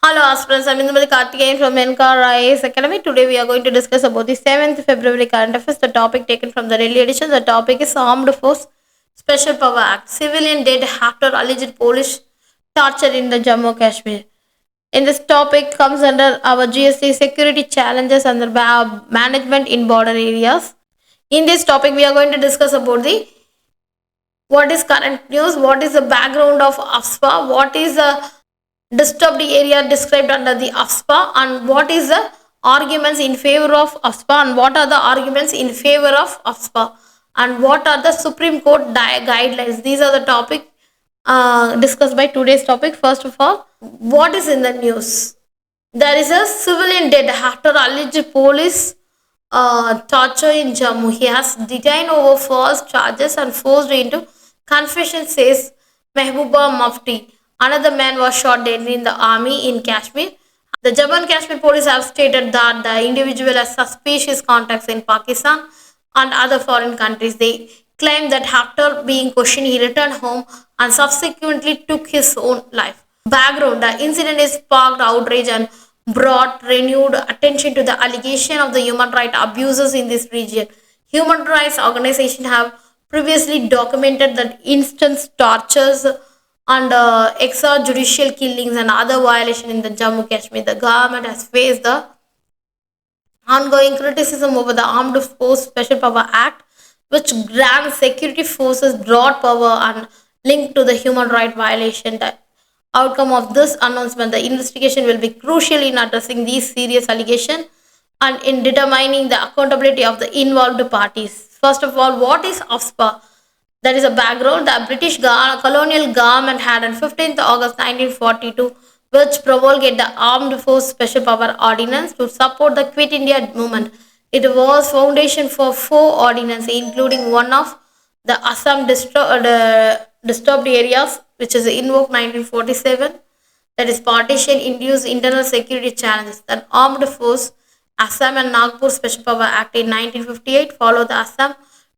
Hello aspirants, I'm Indumali Karthikeyan from NCAR IAS Academy. Today we are going to discuss about the 7th February current affairs, the topic taken from the Delhi edition. The topic is Armed Force Special Power Act. Civilian dead after alleged police torture in the Jammu Kashmir. In this topic comes under our GST security challenges and the management in border areas. In this topic we are going to discuss about the what is current news, what is the background of AFSPA, what is the disturbed area described under the AFSPA, and what is the arguments in favor of AFSPA, and what are the arguments in favor of AFSPA, and what are the Supreme Court guidelines. These are the topic discussed by today's topic. First of all, what is in the news? There is a civilian dead after alleged police torture in Jammu. He has detained over false charges and forced into confession, says Mehbooba Mufti. Another man was shot dead in the army in Kashmir. The Jammu and Kashmir police have stated that the individual has suspicious contacts in Pakistan and other foreign countries. They claim that after being questioned, he returned home and subsequently took his own life. Background: the incident is sparked outrage and brought renewed attention to the allegation of the human rights abuses in this region. Human rights organizations have previously documented that instance tortures and extrajudicial killings and other violations in the Jammu Kashmir. The government has faced the ongoing criticism over the Armed Force Special Power Act, which grants security forces broad power and linked to the human right violation. The outcome of this announcement, the investigation will be crucial in addressing these serious allegations and in determining the accountability of the involved parties. First of all, what is AFSPA? There is a background. The British colonial government had on 15th August 1942, which promulgated the Armed Force Special Power Ordinance to support the Quit India movement. It was foundation for four ordinances, including one of the Assam disturbed areas, which is invoked 1947. That is partition induced internal security challenges. Then Armed Force Assam and Nagpur Special Power Act in 1958 followed the Assam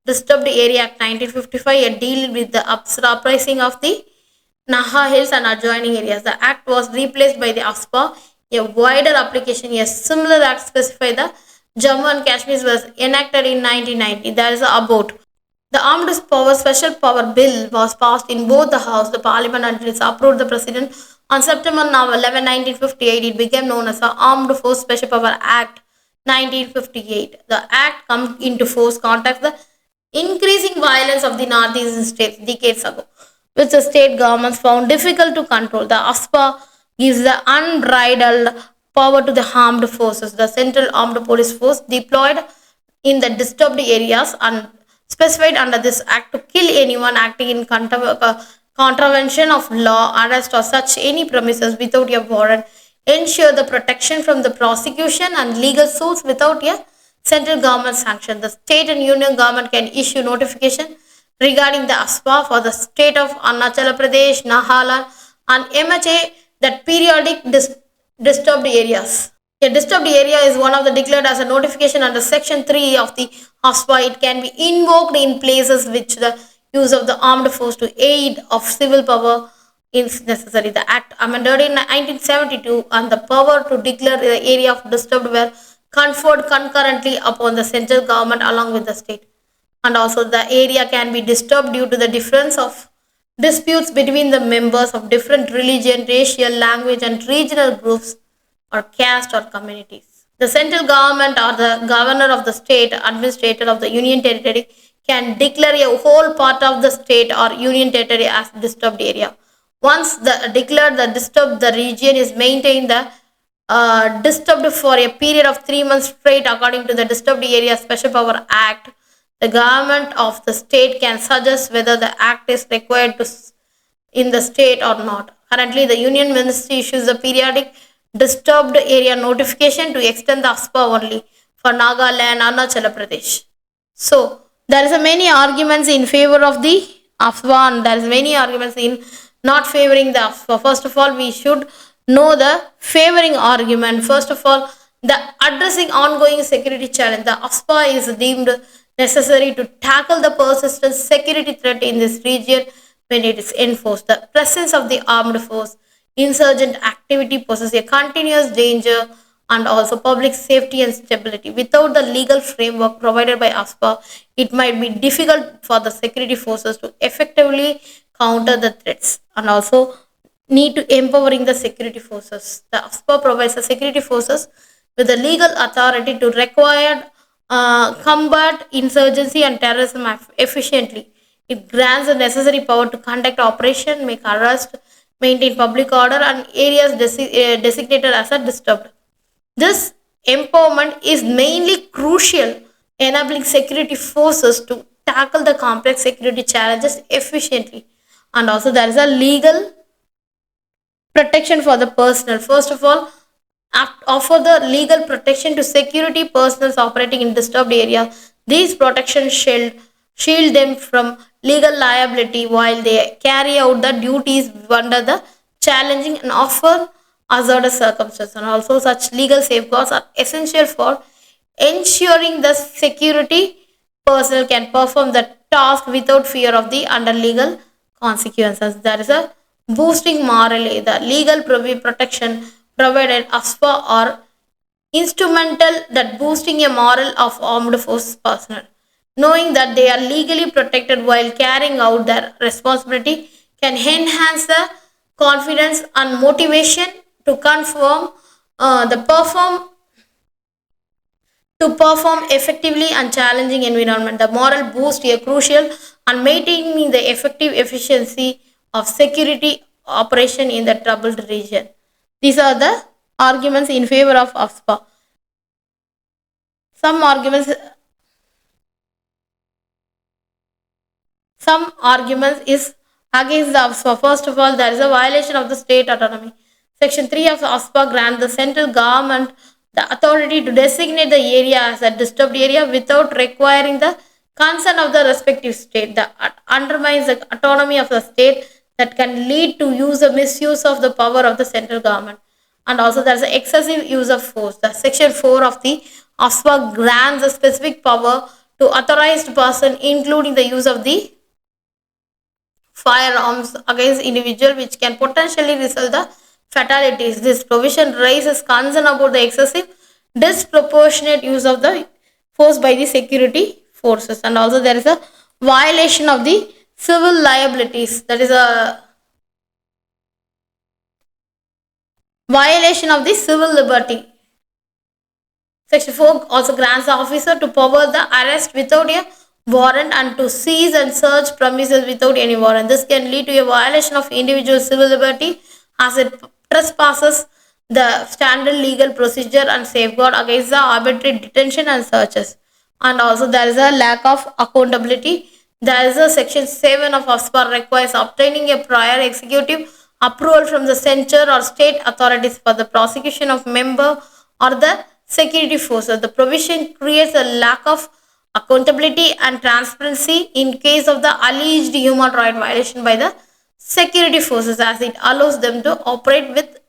Disturbed Area Act 1955, a deal with the uprising of the Naha Hills and adjoining areas. The act was replaced by the AFSPA, a wider application. A similar act specified the Jammu and Kashmir was enacted in 1990. There is about the Armed Power Special Power Bill was passed in both the House, the Parliament, and it approved the President on September 11, 1958. It became known as the Armed Force Special Power Act 1958. The act comes into force contacts the increasing violence of the northeastern states decades ago, which the state governments found difficult to control. The AFSPA gives the unbridled power to the armed forces. The Central Armed Police Force deployed in the disturbed areas and specified under this act to kill anyone acting in contravention of law, arrest or such any premises without a warrant, ensure the protection from the prosecution and legal suits without a central government sanction. The state and union government can issue notification regarding the AFSPA for the state of Arunachal Pradesh, Nagaland, and MHA that periodic disturbed areas. A disturbed area is one of the declared as a notification under Section 3 of the AFSPA. It can be invoked in places which the use of the armed force to aid of civil power is necessary. The Act amended in 1972 and the power to declare the area of disturbed were conferred concurrently upon the central government along with the state. And also the area can be disturbed due to the difference of disputes between the members of different religion, racial, language and regional groups or caste or communities. The central government or the governor of the state, administrator of the union territory can declare a whole part of the state or union territory as disturbed area. Once the declared the disturbed, the region is maintained the disturbed for a period of 3 months straight according to the Disturbed Area Special Power Act. The government of the state can suggest whether the act is required to in the state or not. Currently, the Union Ministry issues a periodic disturbed area notification to extend the AFSPA only for Nagaland, Arunachal Pradesh. So, there is a many arguments in favor of the AFSPA and there is many arguments in not favoring the AFSPA. First of all, we should know the favoring argument. First of all, the addressing ongoing security challenge. The AFSPA is deemed necessary to tackle the persistent security threat in this region when it is enforced. The presence of the armed force insurgent activity poses a continuous danger and also public safety and stability. Without the legal framework provided by ASPA, it might be difficult for the security forces to effectively counter the threats and also need to empowering the security forces. The ASPA provides the security forces with the legal authority to require combat insurgency and terrorism efficiently. It grants the necessary power to conduct operation, make arrest, maintain public order, and areas designated as a disturbed. This empowerment is mainly crucial, enabling security forces to tackle the complex security challenges efficiently. And also, there is a legal protection for the personnel. First of all, offer the legal protection to security personnel operating in disturbed areas. These protections shield them from legal liability while they carry out the duties under the challenging and often hazardous circumstances. And also, such legal safeguards are essential for ensuring the security personnel can perform the task without fear of the under legal consequences. There is a boosting morally. The legal protection provided ASPA are instrumental that boosting a moral of armed forces personnel. Knowing that they are legally protected while carrying out their responsibility can enhance the confidence and motivation to the perform effectively and challenging environment. The moral boost is crucial and maintaining the effective efficiency of security operation in the troubled region. These are the arguments in favor of AFSPA. Some arguments is against the AFSPA. First of all, there is a violation of the state autonomy. Section 3 of the AFSPA grants the central government the authority to designate the area as a disturbed area without requiring the consent of the respective state. That undermines the autonomy of the state that can lead to use or misuse of the power of the central government. And also there is an excessive use of force. The section 4 of the AFSPA grants a specific power to authorized person, including the use of the firearms against individual, which can potentially result the fatalities. This provision raises concern about the excessive disproportionate use of the force by the security forces. And also there is a violation of the civil liabilities. That is a violation of the civil liberty. Section 4 also grants the officer to power the arrest without a warrant and to seize and search premises without any warrant. This can lead to a violation of individual civil liberty as it trespasses the standard legal procedure and safeguard against the arbitrary detention and searches. And also there is a lack of accountability. There is a section 7 of AFSPA requires obtaining a prior executive approval from the center or state authorities for the prosecution of member or the security forces. The provision creates a lack of accountability and transparency in case of the alleged human right violation by the security forces, as it allows them to operate with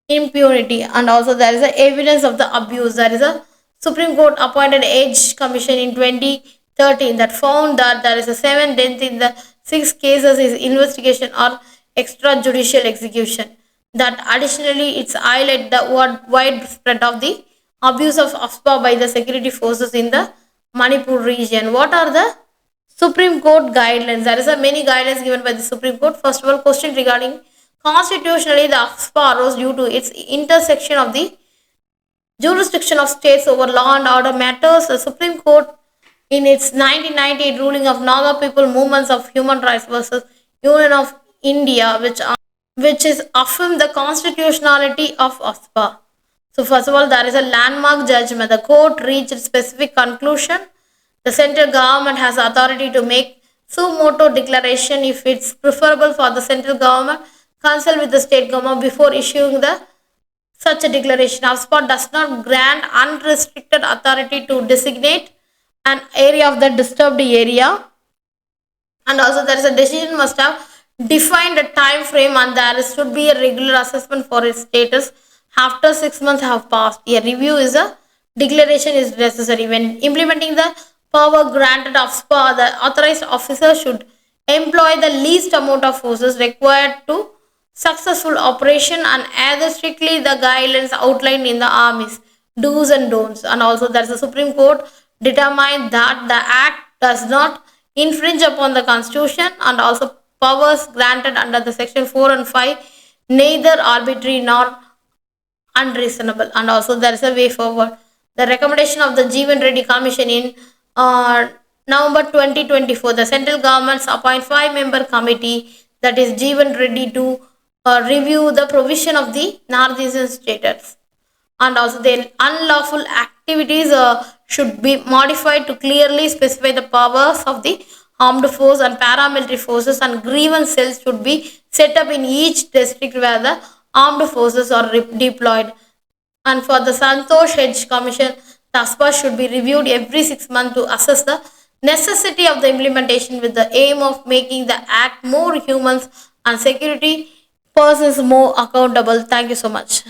impunity. And also there is a evidence of the abuse. There is a Supreme Court appointed age commission in 2013 that found that there is a 7 deaths in the 6 cases is investigation or extrajudicial execution. That additionally it's highlight the widespread of the abuse of AFSPA by the security forces in the Manipur region. What are the Supreme Court guidelines? There is a many guidelines given by the Supreme Court. First of all, question regarding constitutionally the AFSPA arose due to its intersection of the jurisdiction of states over law and order matters. The Supreme Court in its 1998 ruling of Naga People Movements of Human Rights versus Union of India, which is affirmed the constitutionality of AFSPA. So first of all, there is a landmark judgment. The court reached a specific conclusion. The central government has authority to make suo motu declaration if it's preferable for the central government consult with the state government before issuing the such a declaration. AFSPA does not grant unrestricted authority to designate an area of the disturbed area. And also there is a decision must have defined a time frame and there should be a regular assessment for its status after 6 months have passed. A review is a declaration is necessary. When implementing the power granted of SPA, the authorized officer should employ the least amount of forces required to successful operation and adhere strictly the guidelines outlined in the army's do's and don'ts. And also there's the Supreme Court determined that the act does not infringe upon the constitution, and also powers granted under the section 4 and 5 neither arbitrary nor unreasonable. And also there is a way forward. The recommendation of the Jeevan Reddy Commission in November 2024, the central government's appoint 5-member committee, that is Jeevan Reddy, to review the provision of the Northeastern status. And also the unlawful activities should be modified to clearly specify the powers of the armed force and paramilitary forces, and grievance cells should be set up in each district where the armed forces are deployed. And for the Santosh Hedge Commission, the ASPA should be reviewed every 6 months to assess the necessity of the implementation, with the aim of making the act more humane and security persons more accountable. Thank you so much.